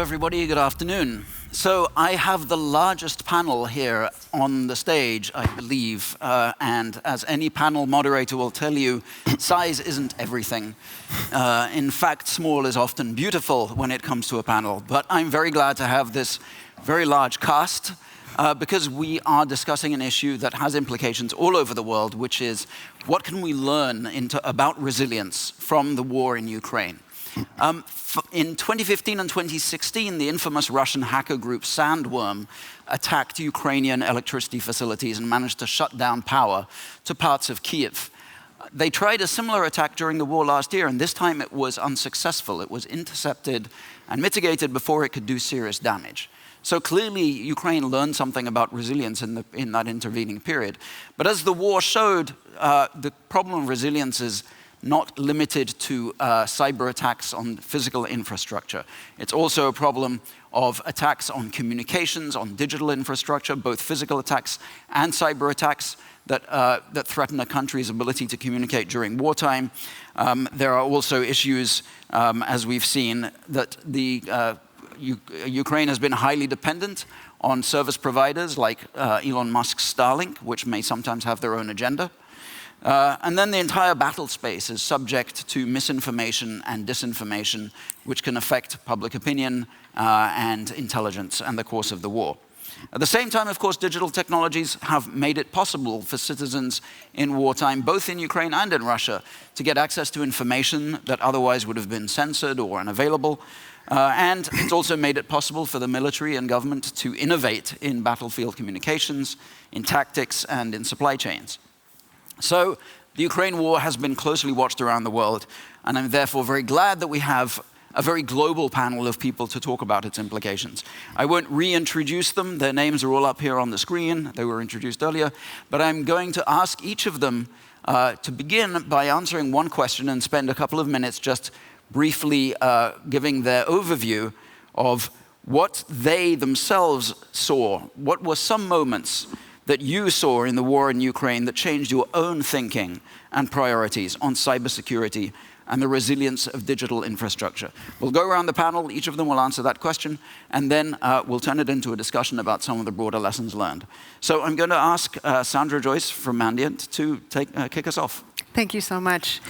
everybody. Good afternoon. So I have the largest panel here on the stage, I believe, and as any panel moderator will tell you, size isn't everything. In fact, small is often beautiful when it comes to a panel. But I'm very glad to have this very large cast because we are discussing an issue that has implications all over the world, which is what can we learn about resilience from the war in Ukraine? In 2015 and 2016, the infamous Russian hacker group Sandworm attacked Ukrainian electricity facilities and managed to shut down power to parts of Kyiv. They tried a similar attack during the war last year, and this time it was unsuccessful. It was intercepted and mitigated before it could do serious damage. So clearly, Ukraine learned something about resilience in that intervening period. But as the war showed, the problem of resilience is not limited to cyber attacks on physical infrastructure. It's also a problem of attacks on communications, on digital infrastructure, both physical attacks and cyber attacks that threaten a country's ability to communicate during wartime. There are also issues, as we've seen, that Ukraine has been highly dependent on service providers like Elon Musk's Starlink, which may sometimes have their own agenda. And then the entire battle space is subject to misinformation and disinformation, which can affect public opinion and intelligence and the course of the war. At the same time, of course, digital technologies have made it possible for citizens in wartime, both in Ukraine and in Russia, to get access to information that otherwise would have been censored or unavailable. And it's also made it possible for the military and government to innovate in battlefield communications, in tactics, and in supply chains. So the Ukraine war has been closely watched around the world, and I'm therefore very glad that we have a very global panel of people to talk about its implications. I won't reintroduce them. Their names are all up here on the screen. They were introduced earlier. But I'm going to ask each of them to begin by answering one question and spend a couple of minutes just briefly giving their overview of what they themselves saw. What were some moments that you saw in the war in Ukraine that changed your own thinking and priorities on cybersecurity and the resilience of digital infrastructure? We'll go around the panel, each of them will answer that question, and then we'll turn it into a discussion about some of the broader lessons learned. So I'm going to ask Sandra Joyce from Mandiant to kick us off. Thank you so much.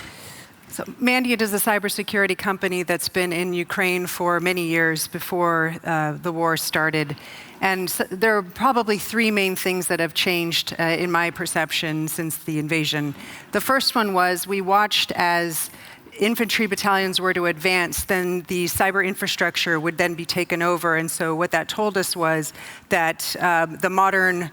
So Mandiant is a cybersecurity company that's been in Ukraine for many years before the war started. And so there are probably three main things that have changed in my perception since the invasion. The first one was we watched as infantry battalions were to advance, then the cyber infrastructure would then be taken over. And so what that told us was that the modern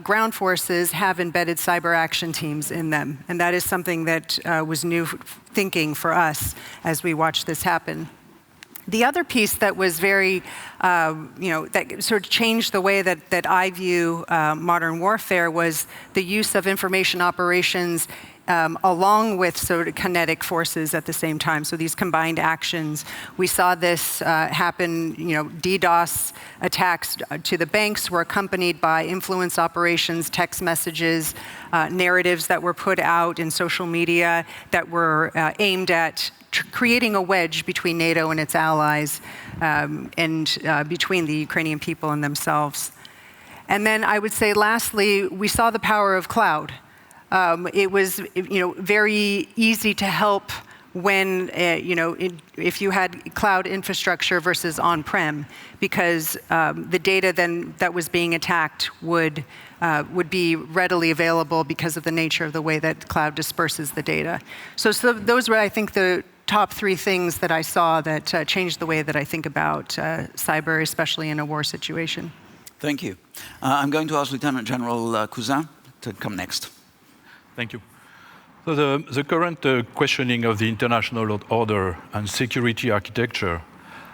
ground forces have embedded cyber action teams in them. And that is something that was new thinking for us as we watched this happen. The other piece that was very, that sort of changed the way that I view modern warfare was the use of information operations along with sort of kinetic forces at the same time. So these combined actions. We saw this happen, DDoS attacks to the banks were accompanied by influence operations, text messages, narratives that were put out in social media that were aimed at creating a wedge between NATO and its allies and between the Ukrainian people and themselves. And then I would say lastly, we saw the power of cloud. It was very easy to help when, if you had cloud infrastructure versus on-prem, because the data then that was being attacked would be readily available because of the nature of the way that cloud disperses the data. So those were, I think, the top three things that I saw that changed the way that I think about cyber, especially in a war situation. Thank you. I'm going to ask Lieutenant General Cousin to come next. Thank you. So the current questioning of the international order and security architecture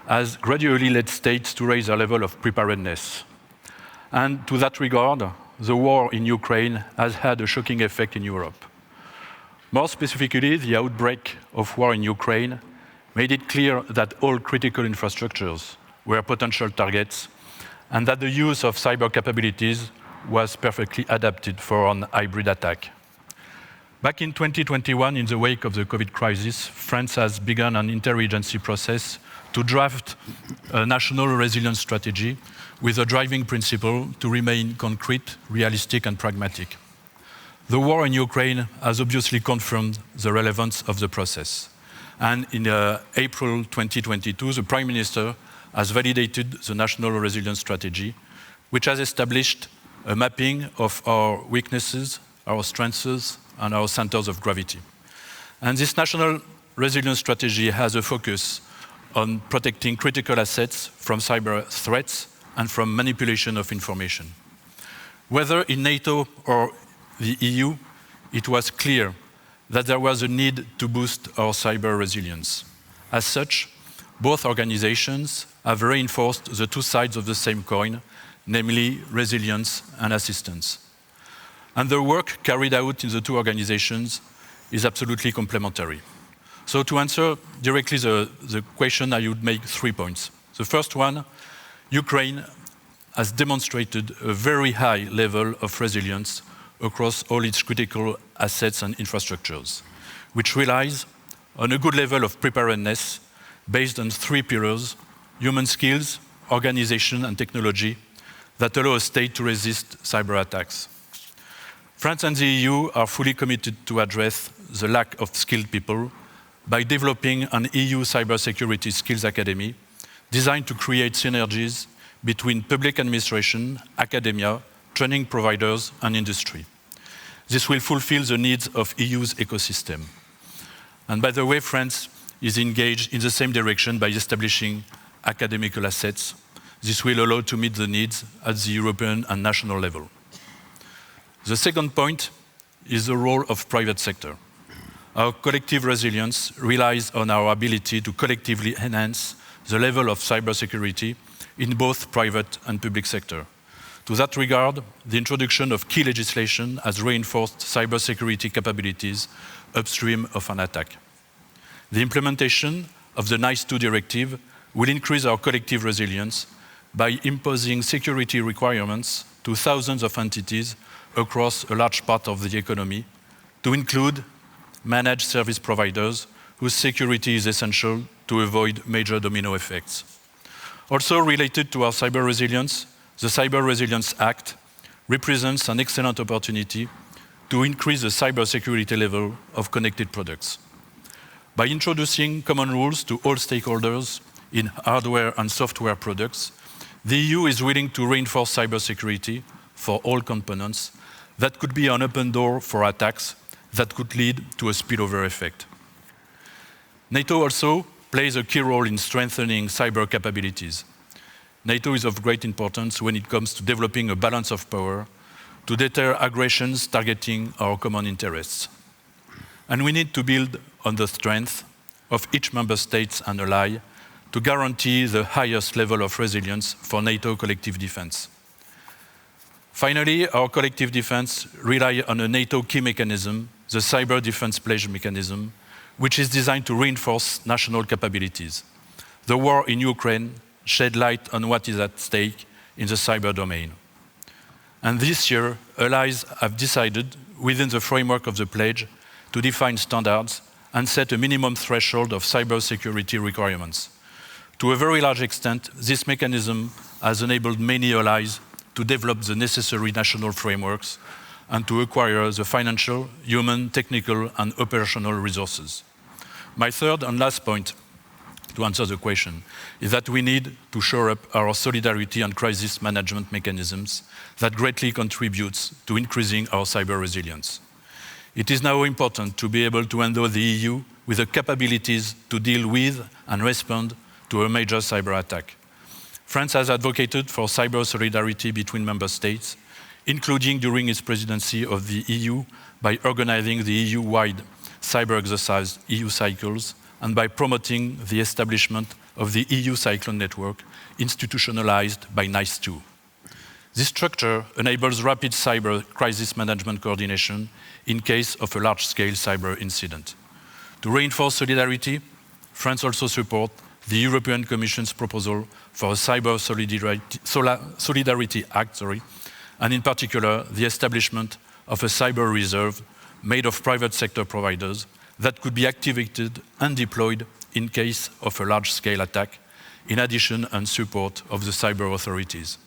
has gradually led states to raise their level of preparedness. And to that regard, the war in Ukraine has had a shocking effect in Europe. More specifically, the outbreak of war in Ukraine made it clear that all critical infrastructures were potential targets and that the use of cyber capabilities was perfectly adapted for an hybrid attack. Back in 2021, in the wake of the COVID crisis, France has begun an interagency process to draft a national resilience strategy with a driving principle to remain concrete, realistic, and pragmatic. The war in Ukraine has obviously confirmed the relevance of the process. And in April 2022, the Prime Minister has validated the National Resilience Strategy, which has established a mapping of our weaknesses, our strengths, and our centers of gravity. And this National Resilience Strategy has a focus on protecting critical assets from cyber threats and from manipulation of information. Whether in NATO or the EU, it was clear that there was a need to boost our cyber resilience. As such, both organizations have reinforced the two sides of the same coin, namely resilience and assistance. And the work carried out in the two organizations is absolutely complementary. So to answer directly the question, I would make 3 points. The first one, Ukraine has demonstrated a very high level of resilience across all its critical assets and infrastructures, which relies on a good level of preparedness based on 3 pillars: human skills, organization, and technology that allow a state to resist cyber attacks. France and the EU are fully committed to address the lack of skilled people by developing an EU cybersecurity skills academy designed to create synergies between public administration, academia, training providers, and industry. This will fulfill the needs of EU's ecosystem. And by the way, France is engaged in the same direction by establishing academical assets. This will allow to meet the needs at the European and national level. The second point is the role of private sector. Our collective resilience relies on our ability to collectively enhance the level of cybersecurity in both private and public sector. To that regard, the introduction of key legislation has reinforced cybersecurity capabilities upstream of an attack. The implementation of the NIS2 directive will increase our collective resilience by imposing security requirements to thousands of entities across a large part of the economy, to include managed service providers whose security is essential to avoid major domino effects. Also related to our cyber resilience, the Cyber Resilience Act represents an excellent opportunity to increase the cybersecurity level of connected products. By introducing common rules to all stakeholders in hardware and software products, the EU is willing to reinforce cybersecurity for all components. That could be an open door for attacks that could lead to a spillover effect. NATO also plays a key role in strengthening cyber capabilities. NATO is of great importance when it comes to developing a balance of power to deter aggressions targeting our common interests. And we need to build on the strength of each member state and ally to guarantee the highest level of resilience for NATO collective defense. Finally, our collective defense relies on a NATO key mechanism, the Cyber Defense Pledge mechanism, which is designed to reinforce national capabilities. The war in Ukraine shed light on what is at stake in the cyber domain. And this year, allies have decided, within the framework of the pledge, to define standards and set a minimum threshold of cybersecurity requirements. To a very large extent, this mechanism has enabled many allies to develop the necessary national frameworks and to acquire the financial, human, technical, and operational resources. My third and last point to answer the question is that we need to shore up our solidarity and crisis management mechanisms that greatly contributes to increasing our cyber resilience. It is now important to be able to endow the EU with the capabilities to deal with and respond to a major cyber attack. France has advocated for cyber solidarity between member states, including during its presidency of the EU by organizing the EU-wide cyber exercise EU cycles and by promoting the establishment of the EU Cyclone Network, institutionalized by NIS2. This structure enables rapid cyber crisis management coordination in case of a large-scale cyber incident. To reinforce solidarity, France also supports the European Commission's proposal for a Cyber Solidarity Act, and in particular, the establishment of a cyber reserve made of private sector providers that could be activated and deployed in case of a large-scale attack in addition and support of the cyber authorities.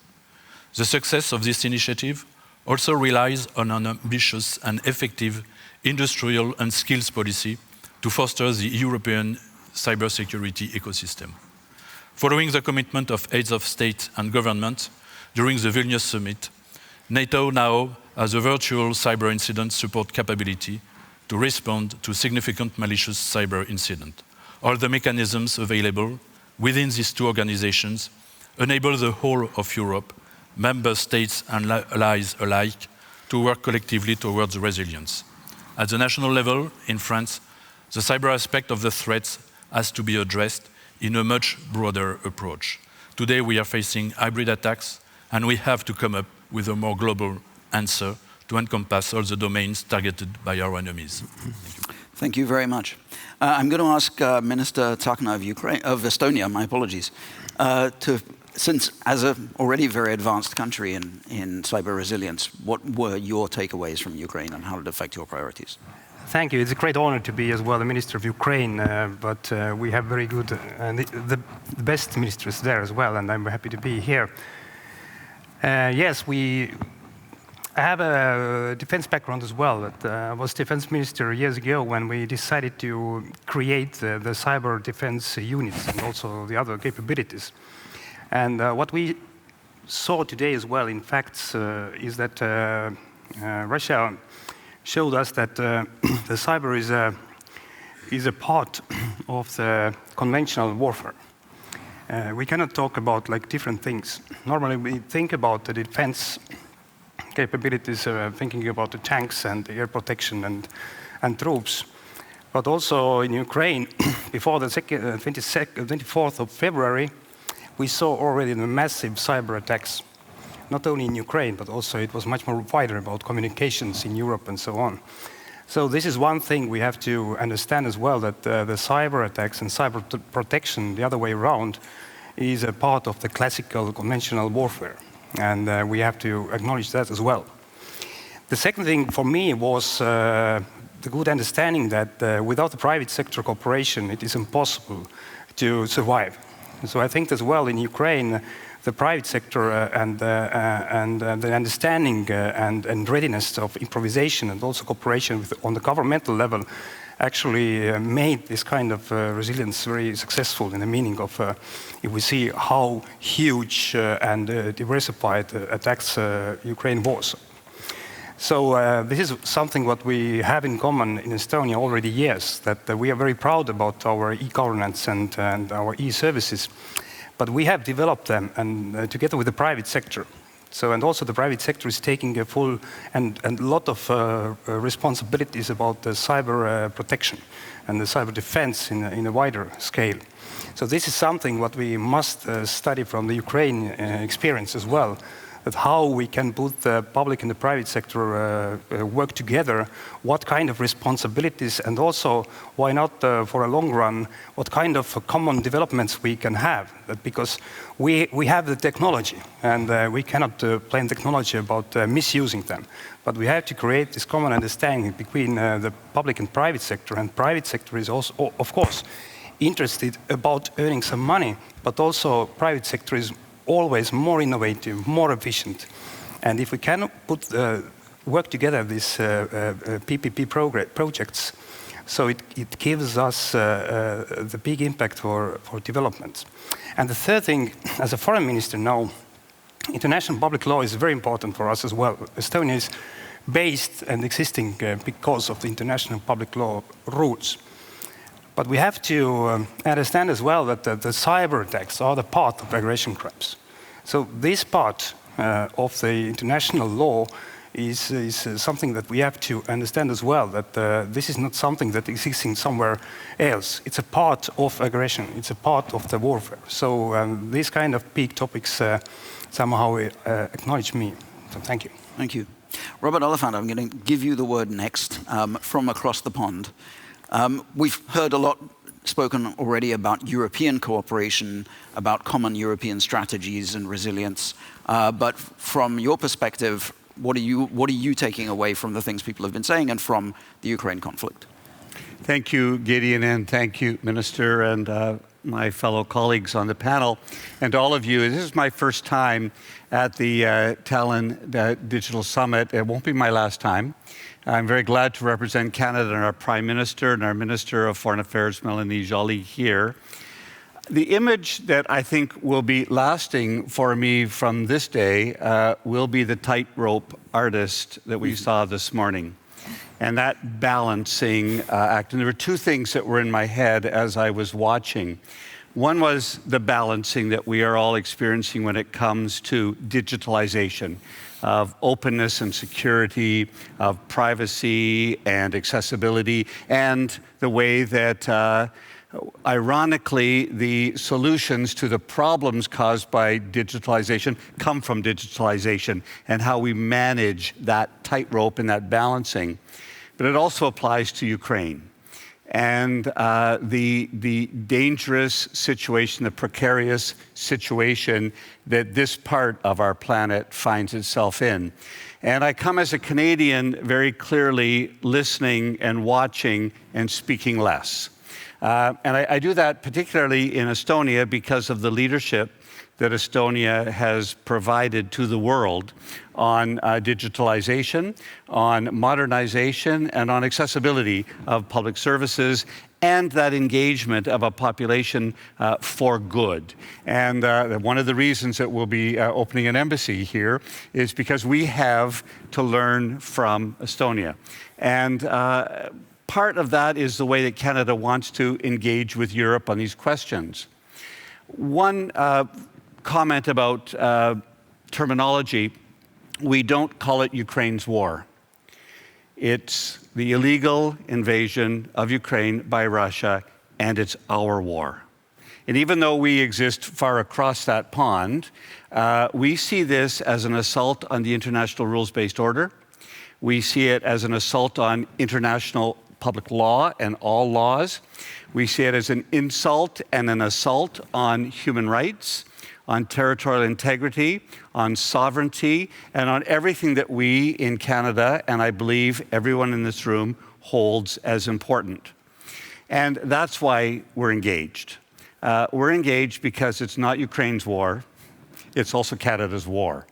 The success of this initiative also relies on an ambitious and effective industrial and skills policy to foster the European cybersecurity ecosystem. Following the commitment of heads of state and government during the Vilnius summit, NATO now has a virtual cyber incident support capability to respond to significant malicious cyber incident. All the mechanisms available within these two organizations enable the whole of Europe, member states and allies alike, to work collectively towards resilience. At the national level, in France, the cyber aspect of the threats has to be addressed in a much broader approach. Today we are facing hybrid attacks, and we have to come up with a more global answer to encompass all the domains targeted by our enemies. Thank you. Thank you very much. I'm going to ask Minister Tsakna of Estonia, my apologies, since as an already very advanced country in cyber resilience, what were your takeaways from Ukraine and how did it affect your priorities? Thank you. It's a great honor to be as well the Minister of Ukraine, but we have very good, the best ministers there as well, and I'm happy to be here. Yes, I have a defense background as well. I was defense minister years ago when we decided to create the cyber defense units and also the other capabilities. And what we saw today as well, in fact, is that Russia showed us that the cyber is a part of the conventional warfare. We cannot talk about like different things. Normally we think about the defense capabilities, thinking about the tanks and the air protection and troops. But also in Ukraine, before the 24th of February, we saw already the massive cyber attacks. Not only in Ukraine, but also it was much more wider about communications in Europe and so on. So this is one thing we have to understand as well, that the cyber attacks and cyber protection, the other way around, is a part of the classical conventional warfare. And we have to acknowledge that as well. The second thing for me was the good understanding that without the private sector cooperation, it is impossible to survive. So I think as well in Ukraine, the private sector and the understanding and readiness of improvisation and also cooperation on the governmental level actually made this kind of resilience very successful in the meaning of if we see how huge and diversified attacks Ukraine was. So this is something what we have in common in Estonia already years, that we are very proud about our e-governance and our e-services. But we have developed them and together with the private sector. So, and also the private sector is taking a full and a lot of responsibilities about the cyber protection and the cyber defense in a wider scale. So this is something what we must study from the Ukraine experience as well, that how we can put the public and the private sector work together, what kind of responsibilities, and also, why not for a long run, what kind of common developments we can have. Because we have the technology, and we cannot blame technology about misusing them. But we have to create this common understanding between the public and private sector, and private sector is also, of course, interested about earning some money, but also private sector is always more innovative, more efficient. And if we can put work together these PPP projects, so it gives us the big impact for development. And the third thing, as a foreign minister now, international public law is very important for us as well. Estonia is based and existing because of the international public law rules. But we have to understand as well that the cyber attacks are the part of aggression crimes. So this part of the international law is something that we have to understand as well, that this is not something that exists somewhere else. It's a part of aggression. It's a part of the warfare. So these kind of big topics somehow acknowledge me. So thank you. Thank you. Robert Oliphant, I'm going to give you the word next from across the pond. We've heard a lot spoken already about European cooperation, about common European strategies and resilience. But from your perspective, what are you taking away from the things people have been saying and from the Ukraine conflict? Thank you, Gideon, and thank you, Minister. And my fellow colleagues on the panel, and to all of you. This is my first time at the Tallinn Digital Summit. It won't be my last time. I'm very glad to represent Canada and our Prime Minister and our Minister of Foreign Affairs, Melanie Joly, here. The image that I think will be lasting for me from this day will be the tightrope artist that we saw this morning, and that balancing act. And there were two things that were in my head as I was watching. One was the balancing that we are all experiencing when it comes to digitalization, of openness and security, of privacy and accessibility, and the way that ironically, the solutions to the problems caused by digitalization come from digitalization, and how we manage that tightrope and that balancing. But it also applies to Ukraine and the dangerous situation, the precarious situation that this part of our planet finds itself in. And I come as a Canadian very clearly listening and watching and speaking less. And I do that particularly in Estonia because of the leadership that Estonia has provided to the world on digitalization, on modernization, and on accessibility of public services, and that engagement of a population for good. And one of the reasons that we'll be opening an embassy here is because we have to learn from Estonia. And part of that is the way that Canada wants to engage with Europe on these questions. One comment about terminology: we don't call it Ukraine's war. It's the illegal invasion of Ukraine by Russia, and it's our war. And even though we exist far across that pond, we see this as an assault on the international rules-based order. We see it as an assault on international public law and all laws. We see it as an insult and an assault on human rights, on territorial integrity, on sovereignty, and on everything that we in Canada, and I believe everyone in this room, holds as important. And that's why we're engaged. We're engaged because it's not Ukraine's war, it's also Canada's war.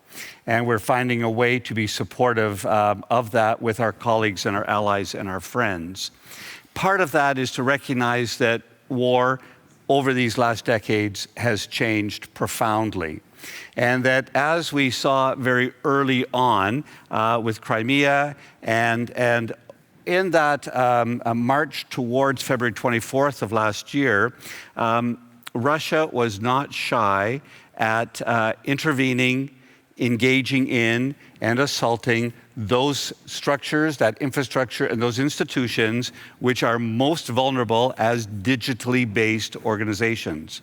And we're finding a way to be supportive of that with our colleagues and our allies and our friends. Part of that is to recognize that war over these last decades has changed profoundly. And that, as we saw very early on with Crimea, and in that march towards February 24th of last year, Russia was not shy at intervening, engaging in, and assaulting those structures, that infrastructure, and those institutions which are most vulnerable as digitally based organizations.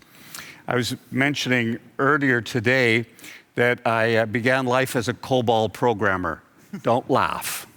I was mentioning earlier today that I began life as a COBOL programmer. Don't laugh.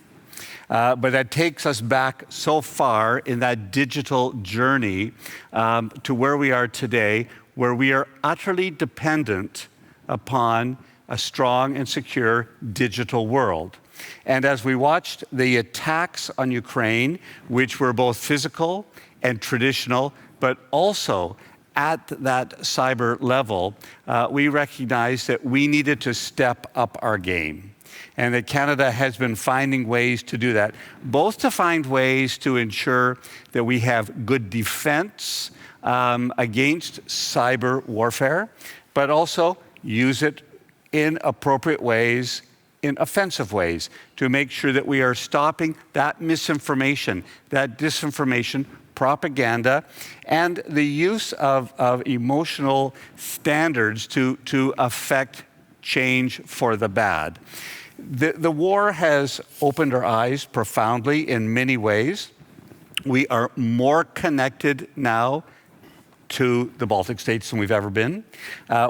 But that takes us back so far in that digital journey to where we are today, where we are utterly dependent upon a strong and secure digital world. And as we watched the attacks on Ukraine, which were both physical and traditional, but also at that cyber level, we recognized that we needed to step up our game. And that Canada has been finding ways to do that, both to find ways to ensure that we have good defense against cyber warfare, but also use it in appropriate ways, in offensive ways, to make sure that we are stopping that misinformation, that disinformation, propaganda, and the use of emotional standards to affect change for the bad. The war has opened our eyes profoundly in many ways. We are more connected now to the Baltic states than we've ever been.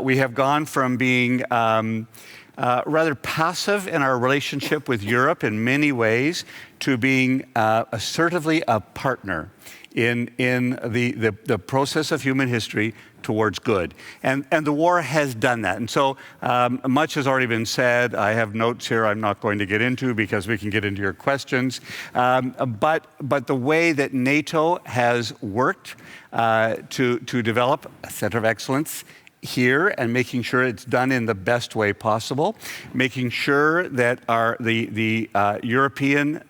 We have gone from being rather passive in our relationship with Europe in many ways to being assertively a partner in the process of human history towards good. And the war has done that. And so much has already been said. I have notes here I'm not going to get into because we can get into your questions. But the way that NATO has worked to develop a center of excellence here and making sure it's done in the best way possible, making sure that the European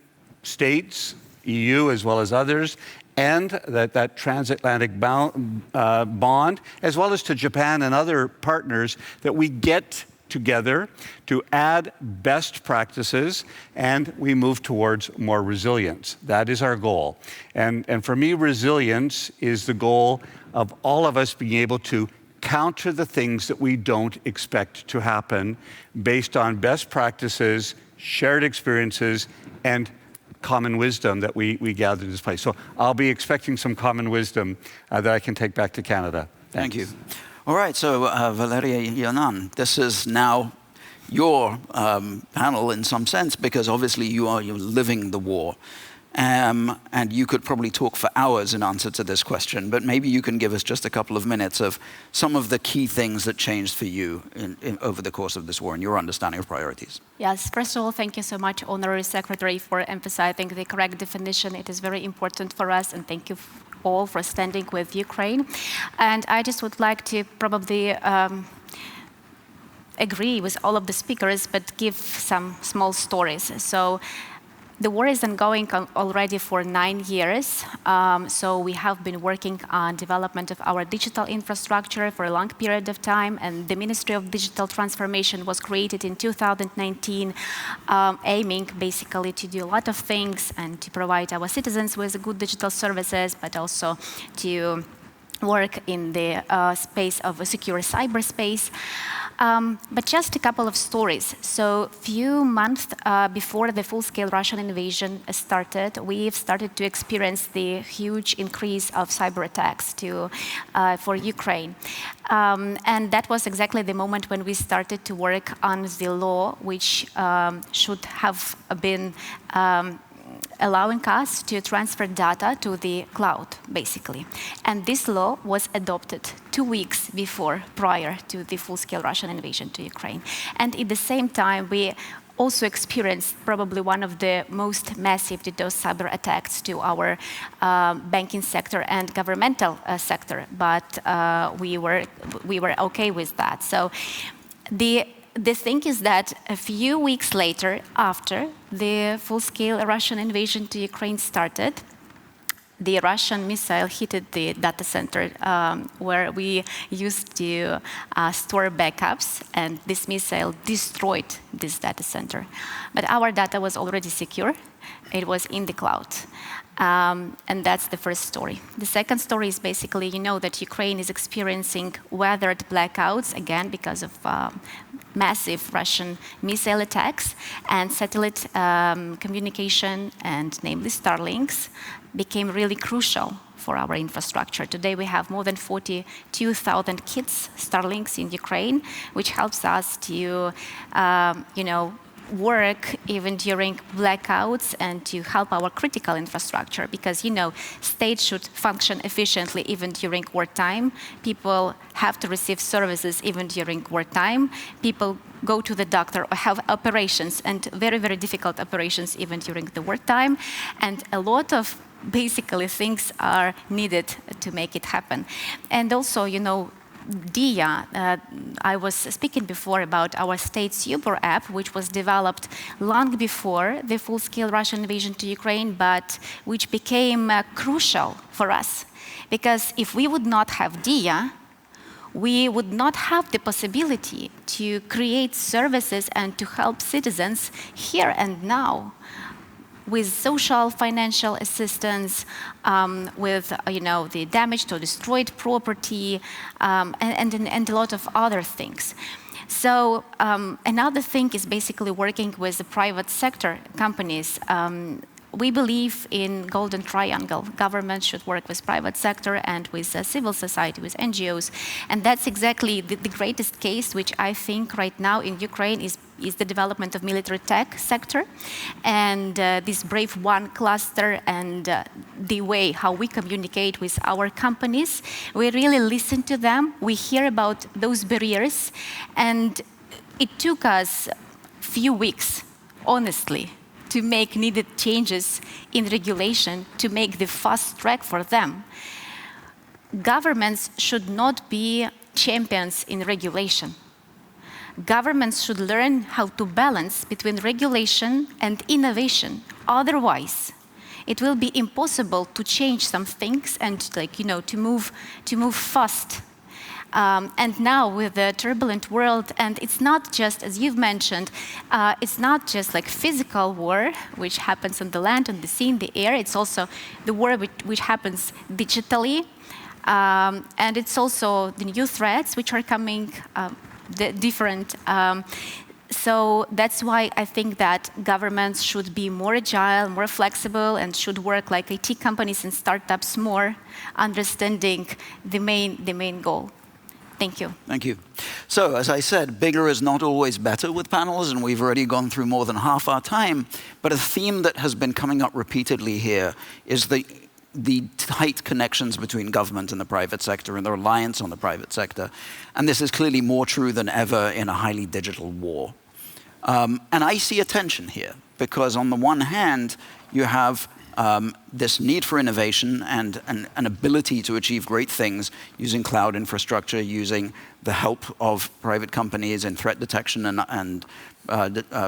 states, EU as well as others, and that transatlantic bond, as well as to Japan and other partners, that we get together to add best practices and we move towards more resilience. That is our goal. And for me, resilience is the goal of all of us being able to counter the things that we don't expect to happen based on best practices, shared experiences, and common wisdom that we gather in this place. So I'll be expecting some common wisdom that I can take back to Canada. Thank you. All right, so Valeria Yonan, this is now your panel in some sense, because obviously you're living the war. And you could probably talk for hours in answer to this question, but maybe you can give us just a couple of minutes of some of the key things that changed for you over the course of this war and your understanding of priorities. Yes, first of all, thank you so much, Honorary Secretary, for emphasizing the correct definition. It is very important for us, and thank you all for standing with Ukraine. And I just would like to probably agree with all of the speakers, but give some small stories. So the war is ongoing already for 9 years. So we have been working on development of our digital infrastructure for a long period of time. And the Ministry of Digital Transformation was created in 2019, aiming basically to do a lot of things and to provide our citizens with good digital services, but also to work in the space of a secure cyberspace. But just a couple of stories. So few months before the full-scale Russian invasion started, we've started to experience the huge increase of cyber attacks for Ukraine. And that was exactly the moment when we started to work on the law, which should have been allowing us to transfer data to the cloud, basically. And this law was adopted 2 weeks prior to the full-scale Russian invasion to Ukraine. And at the same time, we also experienced probably one of the most massive DDoS cyber attacks to our banking sector and governmental sector, but we were okay with that. So the thing is that a few weeks later, after the full-scale Russian invasion to Ukraine started, the Russian missile hit the data center where we used to store backups, and this missile destroyed this data center. But our data was already secure. It was in the cloud. And that's the first story. The second story is basically, you know, that Ukraine is experiencing weathered blackouts, again, because of massive Russian missile attacks, and satellite communication, and namely Starlinks, became really crucial for our infrastructure. Today we have more than 42,000 kits, Starlinks in Ukraine, which helps us to, work even during blackouts and to help our critical infrastructure, because states should function efficiently even during wartime. People have to receive services even during wartime. People go to the doctor or have operations, and very, very difficult operations even during the wartime. And a lot of basically things are needed to make it happen. And also, DIA, I was speaking before about our state super app, which was developed long before the full-scale Russian invasion to Ukraine, but which became crucial for us. Because if we would not have DIA, we would not have the possibility to create services and to help citizens here and now, with social, financial assistance, with the damage to destroyed property, and a lot of other things. So another thing is basically working with the private sector companies. We believe in golden triangle. Government should work with private sector and with civil society, with NGOs. And that's exactly the greatest case, which I think right now in Ukraine is is the development of military tech sector, and this Brave One cluster and the way how we communicate with our companies. We really listen to them. We hear about those barriers, and it took us few weeks, honestly, to make needed changes in regulation to make the fast track for them. Governments should not be champions in regulation. Governments should learn how to balance between regulation and innovation. Otherwise, it will be impossible to change some things and to move fast. And now with the turbulent world, and it's not just, as you've mentioned, it's not just like physical war, which happens on the land, on the sea, in the air. It's also the war which happens digitally. And it's also the new threats which are coming, different. So that's why I think that governments should be more agile, more flexible, and should work like IT companies and startups more, understanding the main goal. Thank you. Thank you. So, as I said, bigger is not always better with panels, and we've already gone through more than half our time. But a theme that has been coming up repeatedly here is the tight connections between government and the private sector and the reliance on the private sector. And this is clearly more true than ever in a highly digital war. And I see a tension here, because on the one hand, you have this need for innovation and an ability to achieve great things using cloud infrastructure, using the help of private companies in threat detection and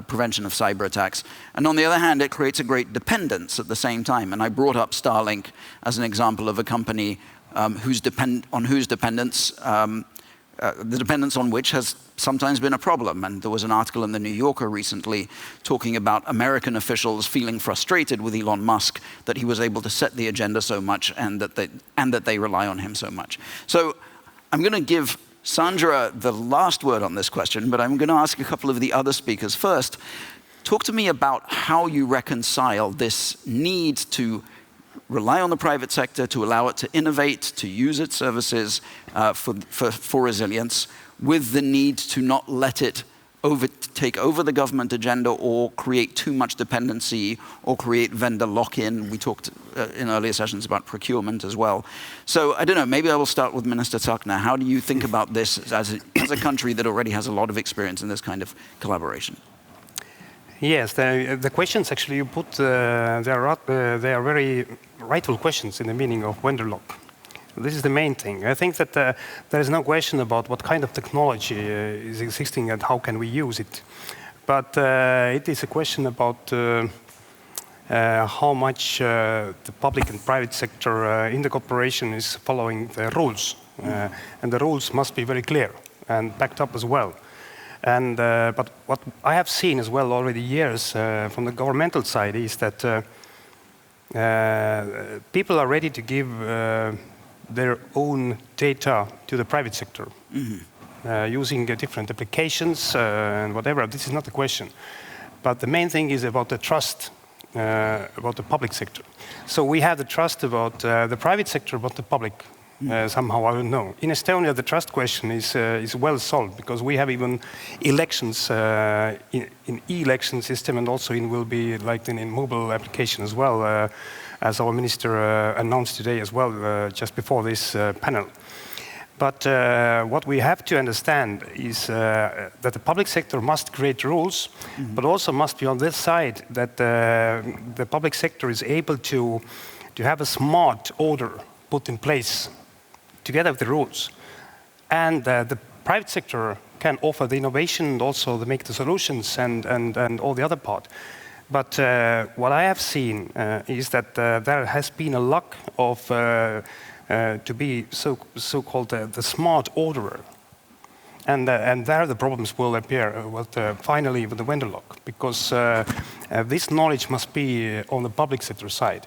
prevention of cyber attacks. And on the other hand, it creates a great dependence at the same time. And I brought up Starlink as an example of a company whose dependence, the dependence on which has sometimes been a problem. And there was an article in the New Yorker recently talking about American officials feeling frustrated with Elon Musk that he was able to set the agenda so much and that they rely on him so much. So I'm going to give Sandra the last word on this question, but I'm going to ask a couple of the other speakers first. Talk to me about how you reconcile this need to rely on the private sector, to allow it to innovate, to use its services for resilience, with the need to not let it take over the government agenda or create too much dependency or create vendor lock-in. We talked in earlier sessions about procurement as well. So I don't know, maybe I will start with Minister Tsakna. How do you think about this as a country that already has a lot of experience in this kind of collaboration? Yes, the questions actually you put, they are very rightful questions in the meaning of vendor lock. This is the main thing. I think that there is no question about what kind of technology is existing and how can we use it. But it is a question about how much the public and private sector in the cooperation is following the rules. And the rules must be very clear and backed up as well. And but what I have seen as well already years from the governmental side is that people are ready to give their own data to the private sector, using different applications and whatever. This is not the question. But the main thing is about the trust about the public sector. So we have the trust about the private sector, but the public somehow, I don't know. In Estonia, the trust question is well solved because we have even elections in e-election system, and also will be like in mobile application as well, as our minister announced today as well, just before this panel. But what we have to understand is that the public sector must create rules, but also must be on this side that the public sector is able to have a smart order put in place together with the rules. And the private sector can offer the innovation and also make the solutions and all the other part. But what I have seen is that there has been a lack of to be so-called the smart orderer. And there the problems will appear finally with the vendor lock, because this knowledge must be on the public sector side.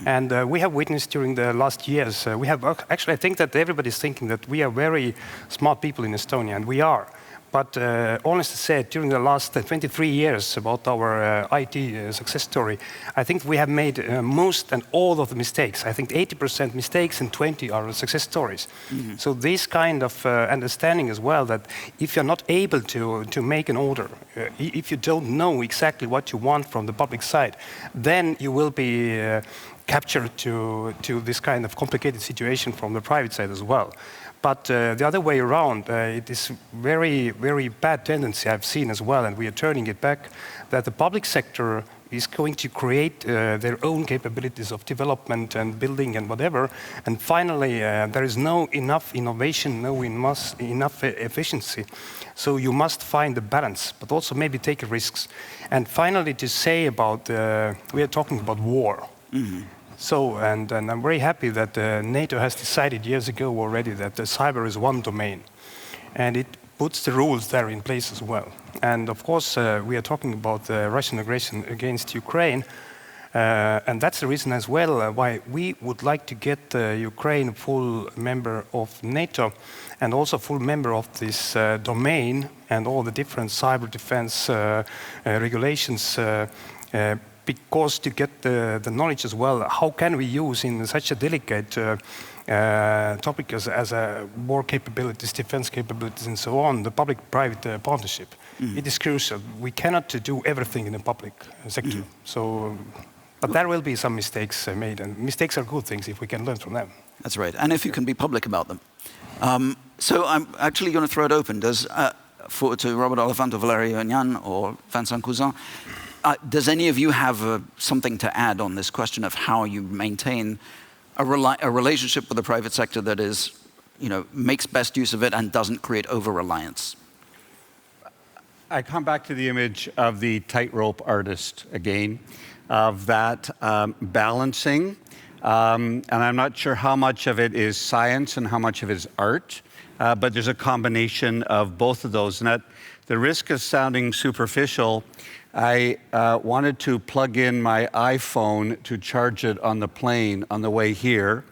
And we have witnessed during the last years, actually I think that everybody's thinking that we are very smart people in Estonia, and we are. But honestly said, during the last 23 years about our IT success story, I think we have made most and all of the mistakes. I think 80% mistakes and 20 are success stories. So this kind of understanding as well, that if you're not able to make an order, if you don't know exactly what you want from the public side, then you will be captured to this kind of complicated situation from the private side as well. But the other way around, it is very, very bad tendency I've seen as well, and we are turning it back, that the public sector is going to create their own capabilities of development and building and whatever, and finally there is no enough innovation, no enough efficiency. So you must find the balance, but also maybe take risks. And finally, to say about, we are talking about war. So, and I'm very happy that NATO has decided years ago already that cyber is one domain. And it puts the rules there in place as well. And of course, we are talking about Russian aggression against Ukraine. And that's the reason as well why we would like to get Ukraine full member of NATO and also full member of this domain and all the different cyber defense regulations, because to get the knowledge as well, how can we use in such a delicate topic as war capabilities, defense capabilities, and so on, the public-private partnership. It is crucial. We cannot do everything in the public sector. So, but there will be some mistakes made, and mistakes are good things if we can learn from them. That's right, and if you can be public about them. So I'm actually going to throw it open. To Robert Oliphant, or Valerio Agnan, or Vincent Cousin, does any of you have something to add on this question of how you maintain a relationship with the private sector that is, makes best use of it and doesn't create over-reliance? I come back to the image of the tightrope artist again, of that balancing. And I'm not sure how much of it is science and how much of it is art, but there's a combination of both of those. And at the risk of sounding superficial, I wanted to plug in my iPhone to charge it on the plane on the way here.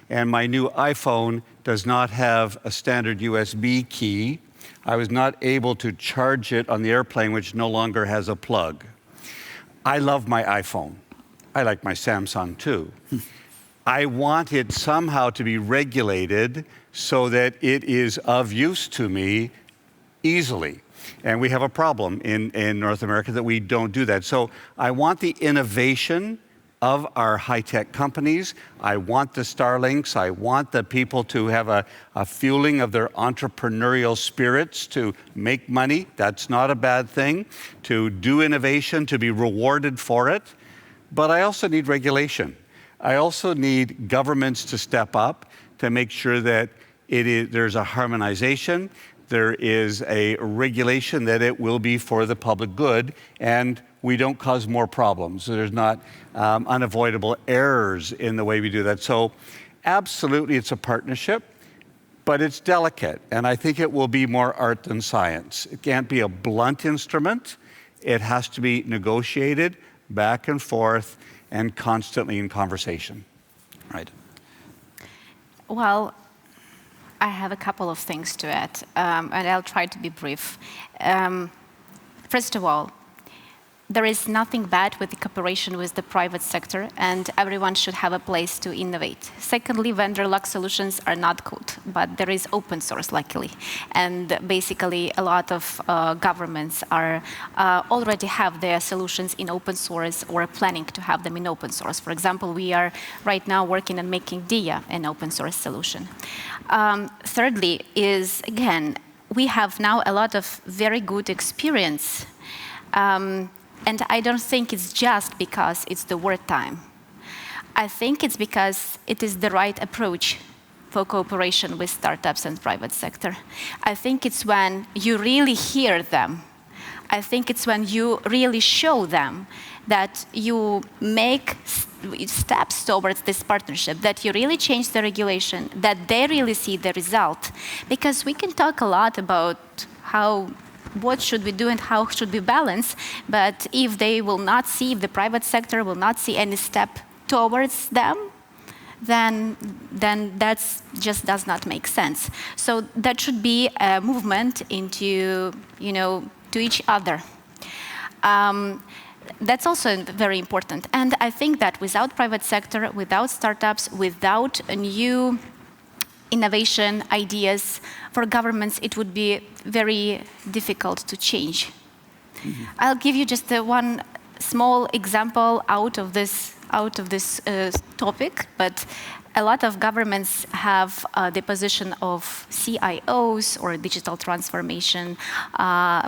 And my new iPhone does not have a standard USB key. I was not able to charge it on the airplane, which no longer has a plug. I love my iPhone. I like my Samsung too. I want it somehow to be regulated so that it is of use to me easily. And we have a problem in North America that we don't do that. So I want the innovation of our high-tech companies. I want the Starlinks. I want the people to have a fueling of their entrepreneurial spirits to make money. That's not a bad thing. To do innovation, to be rewarded for it. But I also need regulation. I also need governments to step up to make sure that there's a harmonization, there is a regulation that it will be for the public good, and we don't cause more problems. There's not unavoidable errors in the way we do that. So absolutely it's a partnership, but it's delicate, and I think it will be more art than science. It can't be a blunt instrument. It has to be negotiated back and forth and constantly in conversation. Right. Well, I have a couple of things to add, and I'll try to be brief. First of all, there is nothing bad with the cooperation with the private sector, and everyone should have a place to innovate. Secondly, vendor-locked solutions are not good, but there is open source, luckily. And basically, a lot of governments already have their solutions in open source or planning to have them in open source. For example, we are right now working on making DIA an open source solution. Thirdly is, again, we have now a lot of very good experience. And I don't think it's just because it's the wartime. I think it's because it is the right approach for cooperation with startups and private sector. I think it's when you really hear them. I think it's when you really show them that you make steps towards this partnership, that you really change the regulation, that they really see the result. Because we can talk a lot about what should we do and how should we balance, but if they will not see, if the private sector will not see any step towards them, then that just does not make sense. So that should be a movement into, to each other. That's also very important. And I think that without private sector, without startups, without a new innovation ideas for governments, it would be very difficult to change. Mm-hmm. I'll give you just one small example out of this topic, but a lot of governments have the position of CIOs or digital transformation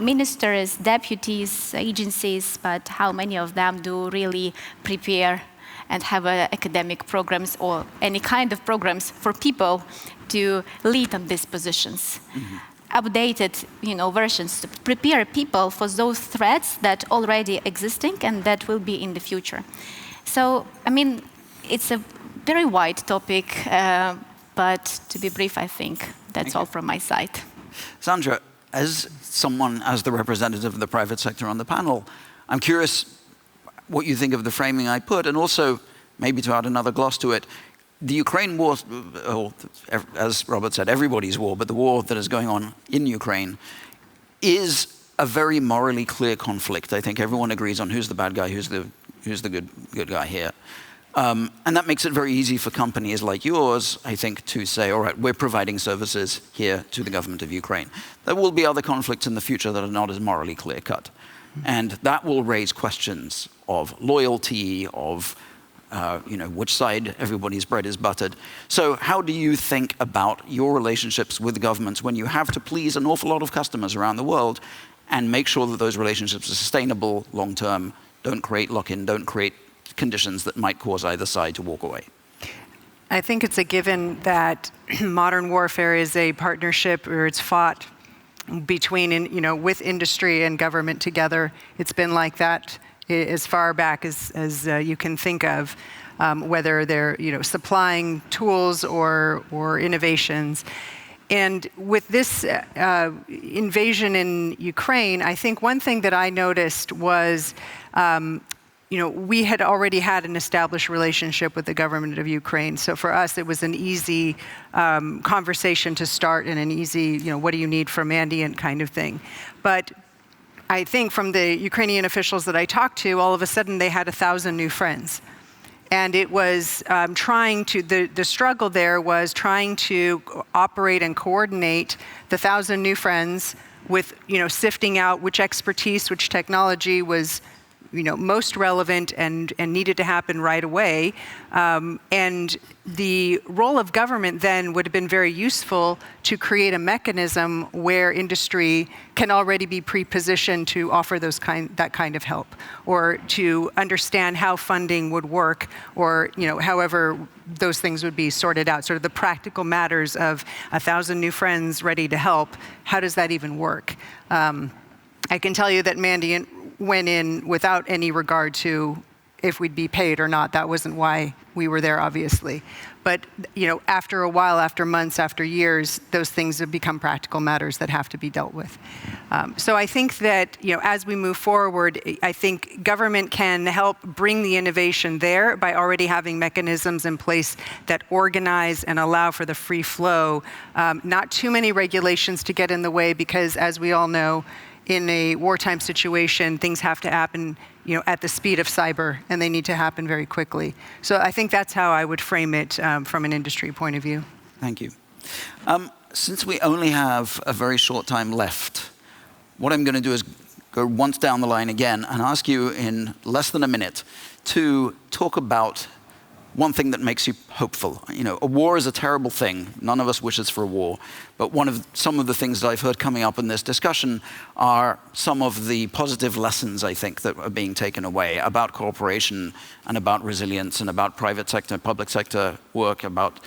ministers, deputies, agencies, but how many of them do really prepare and have academic programs or any kind of programs for people to lead on these positions? Mm-hmm. Updated, versions to prepare people for those threats that already existing and that will be in the future. So, it's a very wide topic, but to be brief, I think that's all from my side. Sandra, as the representative of the private sector on the panel, I'm curious what you think of the framing I put, and also maybe to add another gloss to it. The Ukraine war, as Robert said, everybody's war, but the war that is going on in Ukraine is a very morally clear conflict. I think everyone agrees on who's the bad guy, who's the good guy here. And that makes it very easy for companies like yours, I think, to say, all right, we're providing services here to the government of Ukraine. There will be other conflicts in the future that are not as morally clear-cut. And that will raise questions of loyalty, of which side everybody's bread is buttered. So how do you think about your relationships with governments when you have to please an awful lot of customers around the world and make sure that those relationships are sustainable long-term, don't create lock-in, don't create conditions that might cause either side to walk away? I think it's a given that modern warfare is a partnership, or it's fought between, with industry and government together. It's been like that as far back as you can think of, whether they're supplying tools or innovations. And with this invasion in Ukraine, I think one thing that I noticed was we had already had an established relationship with the government of Ukraine. So for us, it was an easy conversation to start and an easy, what do you need from Mandiant kind of thing. But I think from the Ukrainian officials that I talked to, all of a sudden they had 1,000 new friends. And it was the struggle there was trying to operate and coordinate the 1,000 new friends with, sifting out which expertise, which technology was most relevant and needed to happen right away. And the role of government then would have been very useful to create a mechanism where industry can already be pre-positioned to offer that kind of help, or to understand how funding would work, or however those things would be sorted out. Sort of the practical matters of 1,000 new friends ready to help. How does that even work? I can tell you that Mandiant went in without any regard to if we'd be paid or not. That wasn't why we were there, obviously. But after a while, after months, after years, those things have become practical matters that have to be dealt with. So I think that as we move forward, I think government can help bring the innovation there by already having mechanisms in place that organize and allow for the free flow. Not too many regulations to get in the way, because as we all know, in a wartime situation, things have to happen, at the speed of cyber, and they need to happen very quickly. So I think that's how I would frame it from an industry point of view. Thank you. Since we only have a very short time left, what I'm going to do is go once down the line again and ask you in less than a minute to talk about one thing that makes you hopeful. A war is a terrible thing. None of us wishes for a war. But some of the things that I've heard coming up in this discussion are some of the positive lessons, I think, that are being taken away about cooperation and about resilience and about private sector, public sector work, about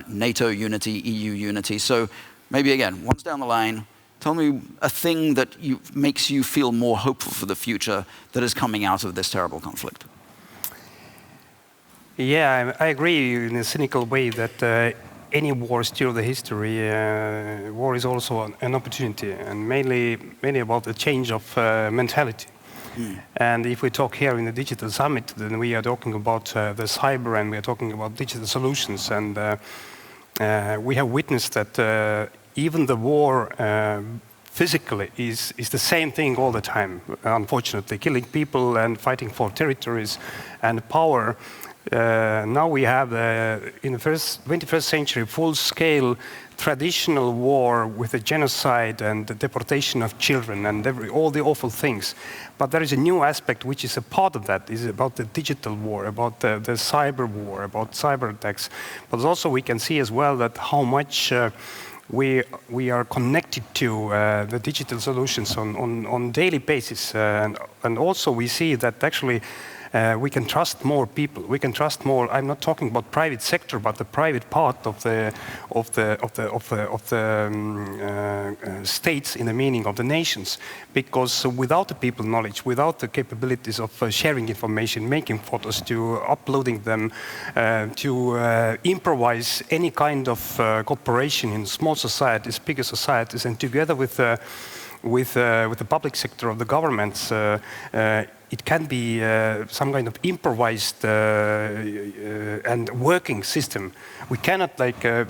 NATO unity, EU unity. So maybe again, once down the line, tell me a thing that makes you feel more hopeful for the future that is coming out of this terrible conflict. Yeah, I agree in a cynical way that any war still the history. War is also an opportunity, and mainly about the change of mentality. And if we talk here in the Digital Summit, then we are talking about the cyber, and we are talking about digital solutions. And we have witnessed that even the war physically is the same thing all the time, unfortunately, killing people and fighting for territories and power. Now we have, in the 21st century, full-scale traditional war with a genocide and the deportation of children and all the awful things. But there is a new aspect which is a part of that, is about the digital war, about the cyber war, about cyber attacks. But also we can see as well that how much we are connected to the digital solutions on daily basis. And also we see that actually we can trust more people. We can trust more. I'm not talking about private sector, but the private part of the states in the meaning of the nations. Because without the people knowledge, without the capabilities of sharing information, making photos, to uploading them, to improvise any kind of cooperation in small societies, bigger societies, and together with the public sector of the governments, it can be some kind of improvised and working system. We cannot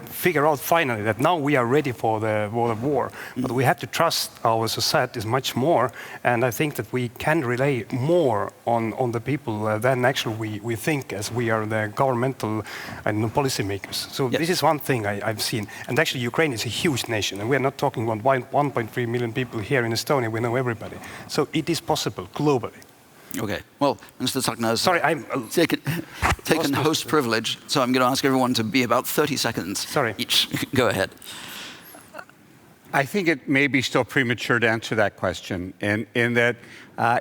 figure out finally that now we are ready for the war, but we have to trust our societies much more, and I think that we can rely more on the people than actually we think, as we are the governmental and policymakers. So This is one thing I've seen. And actually Ukraine is a huge nation, and we are not talking about 1.3 million people here in Estonia. We know everybody. So it is possible globally. Okay. Well, Mr. Tsakna, sorry, I'm taken host privilege, so I'm going to ask everyone to be about 30 seconds each. Go ahead. I think it may be still premature to answer that question, in that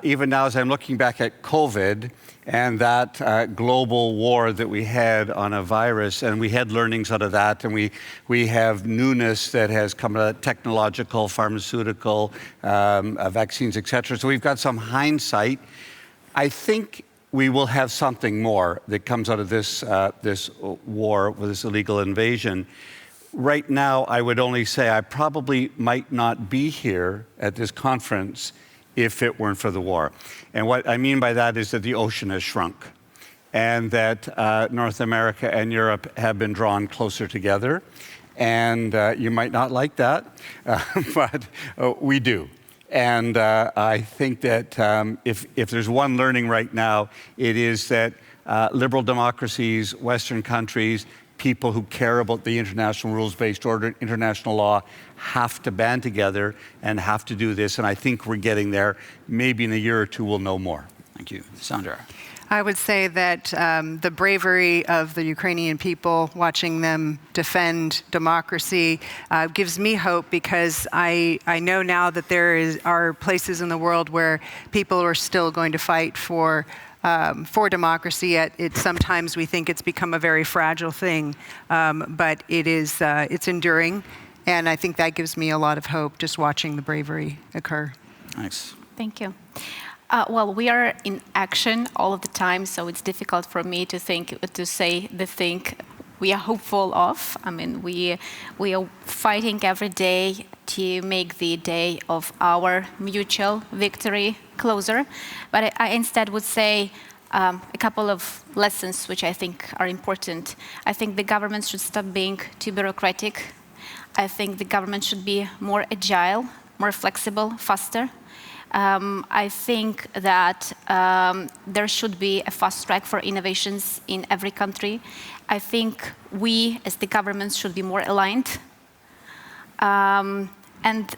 even now, as I'm looking back at COVID and that global war that we had on a virus, and we had learnings out of that, and we have newness that has come out of technological, pharmaceutical, vaccines, et cetera. So we've got some hindsight. I think we will have something more that comes out of this war, with this illegal invasion. Right now, I would only say I probably might not be here at this conference if it weren't for the war. And what I mean by that is that the ocean has shrunk, and that North America and Europe have been drawn closer together. And you might not like that, but we do. And I think that if there's one learning right now, it is that liberal democracies, Western countries, people who care about the international rules-based order, international law, have to band together and have to do this. And I think we're getting there. Maybe in a year or two, we'll know more. Thank you. Sandra. I would say that the bravery of the Ukrainian people, watching them defend democracy, gives me hope, because I know now that there are places in the world where people are still going to fight for democracy. Sometimes we think it's become a very fragile thing, but it's enduring, and I think that gives me a lot of hope, just watching the bravery occur. Thanks. Thank you. Well, we are in action all of the time, so it's difficult for me to say the thing we are hopeful of. I mean, we are fighting every day to make the day of our mutual victory closer. But I instead would say a couple of lessons which I think are important. I think the government should stop being too bureaucratic. I think the government should be more agile, more flexible, faster. I think that there should be a fast track for innovations in every country. I think we, as the governments, should be more aligned. And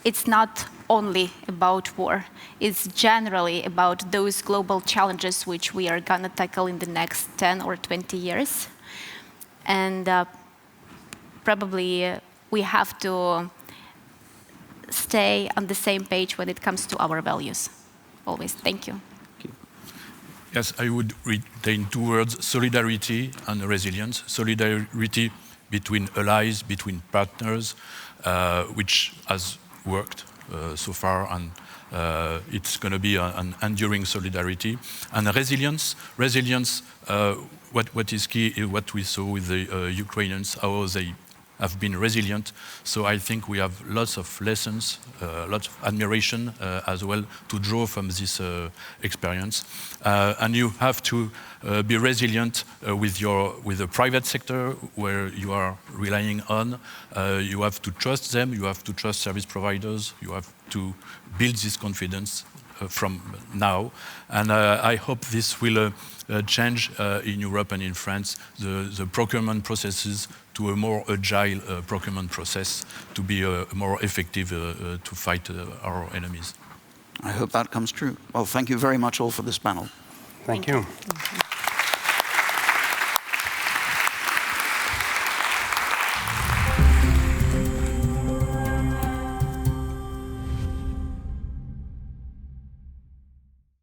it's not only about war. It's generally about those global challenges which we are going to tackle in the next 10 or 20 years. And probably we have to stay on the same page when it comes to our values. Always. Thank you. Yes, I would retain two words: solidarity and resilience. Solidarity between allies, between partners, which has worked so far, and it's going to be an enduring solidarity. And resilience, what is key is what we saw with the Ukrainians, how they have been resilient. So I think we have lots of lessons, lots of admiration as well to draw from this experience. And you have to be resilient with the private sector where you are relying on. You have to trust them, you have to trust service providers, you have to build this confidence from now. And I hope this will change in Europe and in France the procurement processes to a more agile procurement process to be more effective to fight our enemies. I hope that comes true. Well, thank you very much all for this panel. Thank you.